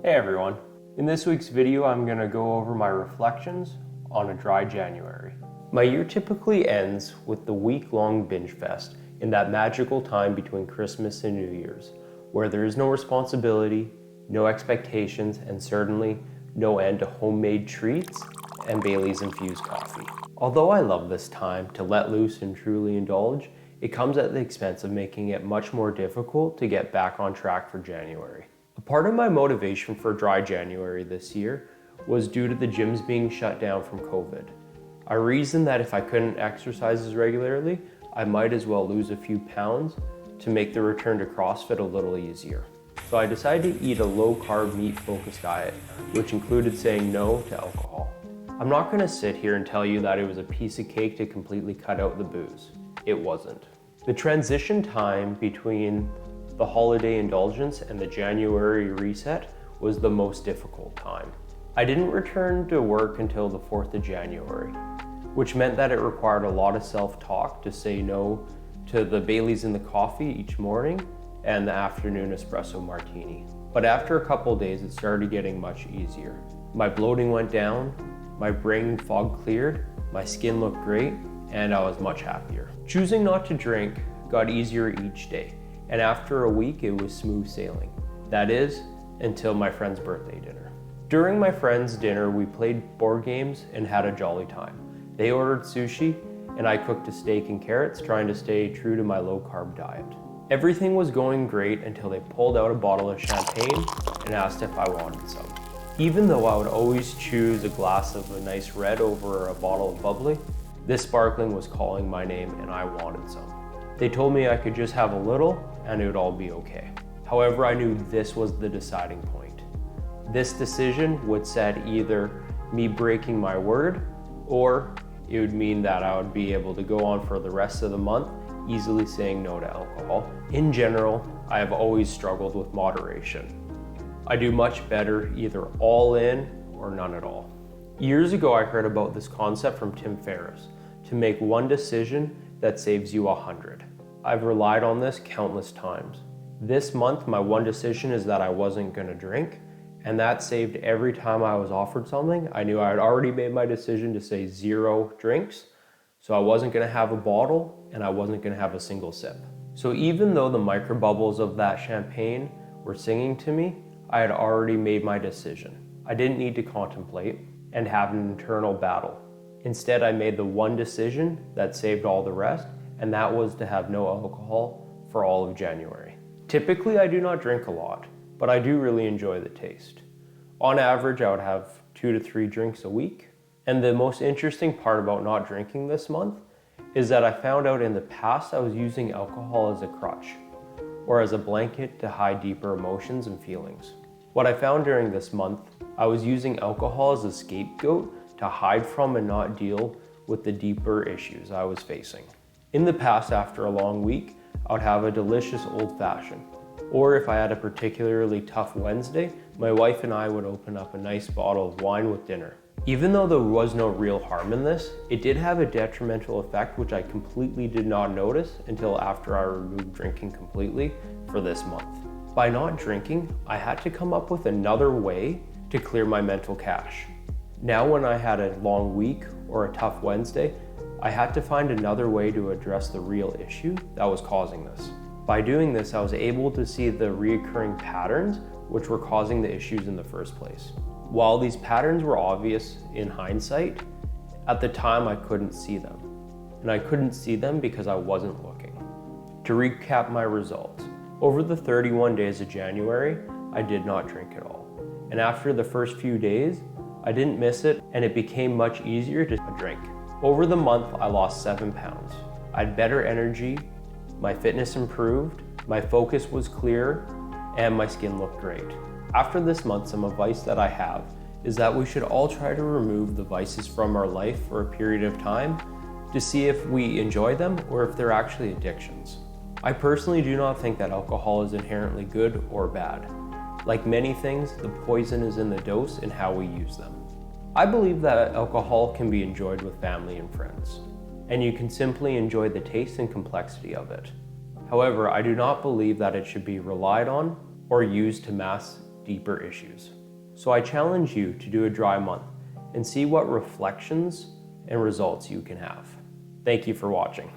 Hey everyone, in this week's video I'm going to go over my reflections on a dry January. My year typically ends with the week-long binge fest in that magical time between Christmas and New Year's, where there is no responsibility, no expectations, and certainly no end to homemade treats and Bailey's infused coffee. Although I love this time to let loose and truly indulge, it comes at the expense of making it much more difficult to get back on track for January. A part of my motivation for dry January this year was due to the gyms being shut down from COVID. I reasoned that if I couldn't exercise as regularly, I might as well lose a few pounds to make the return to CrossFit a little easier. So I decided to eat a low-carb, meat-focused diet, which included saying no to alcohol. I'm not going to sit here and tell you that it was a piece of cake to completely cut out the booze. It wasn't. The transition time between the holiday indulgence and the January reset was the most difficult time. I didn't return to work until the 4th of January, which meant that it required a lot of self-talk to say no to the Bailey's in the coffee each morning and the afternoon espresso martini. But after a couple days, it started getting much easier. My bloating went down, my brain fog cleared, my skin looked great, and I was much happier. Choosing not to drink got easier each day, and after a week it was smooth sailing. That is, until my friend's birthday dinner. During my friend's dinner, we played board games and had a jolly time. They ordered sushi, and I cooked a steak and carrots, trying to stay true to my low-carb diet. Everything was going great until they pulled out a bottle of champagne and asked if I wanted some. Even though I would always choose a glass of a nice red over a bottle of bubbly, this sparkling was calling my name and I wanted some. They told me I could just have a little and it would all be okay. However, I knew this was the deciding point. This decision would set either me breaking my word or it would mean that I would be able to go on for the rest of the month easily saying no to alcohol. In general, I have always struggled with moderation. I do much better either all in or none at all. Years ago, I heard about this concept from Tim Ferriss, to make one decision that saves you 100. I've relied on this countless times. This month, my one decision is that I wasn't gonna drink, and that saved every time I was offered something. I knew I had already made my decision to say 0 drinks, so I wasn't gonna have a bottle, and I wasn't gonna have a single sip. So even though the microbubbles of that champagne were singing to me, I had already made my decision. I didn't need to contemplate and have an internal battle. Instead, I made the one decision that saved all the rest, and that was to have no alcohol for all of January. Typically, I do not drink a lot, but I do really enjoy the taste. On average, I would have 2 to 3 drinks a week. And the most interesting part about not drinking this month is that I found out in the past I was using alcohol as a crutch or as a blanket to hide deeper emotions and feelings. What I found during this month, I was using alcohol as a scapegoat to hide from and not deal with the deeper issues I was facing. In the past, after a long week, I would have a delicious old-fashioned. Or if I had a particularly tough Wednesday, my wife and I would open up a nice bottle of wine with dinner. Even though there was no real harm in this, it did have a detrimental effect which I completely did not notice until after I removed drinking completely for this month. By not drinking, I had to come up with another way to clear my mental cache. Now when I had a long week or a tough Wednesday, I had to find another way to address the real issue that was causing this. By doing this, I was able to see the reoccurring patterns which were causing the issues in the first place. While these patterns were obvious in hindsight, at the time I couldn't see them. And I couldn't see them because I wasn't looking. To recap my results, over the 31 days of January, I did not drink at all. And after the first few days, I didn't miss it and it became much easier to drink. Over the month, I lost 7 pounds. I had better energy, my fitness improved, my focus was clear, and my skin looked great. After this month, some advice that I have is that we should all try to remove the vices from our life for a period of time to see if we enjoy them or if they're actually addictions. I personally do not think that alcohol is inherently good or bad. Like many things, the poison is in the dose and how we use them. I believe that alcohol can be enjoyed with family and friends, and you can simply enjoy the taste and complexity of it. However, I do not believe that it should be relied on or used to mask deeper issues. So I challenge you to do a dry month and see what reflections and results you can have. Thank you for watching.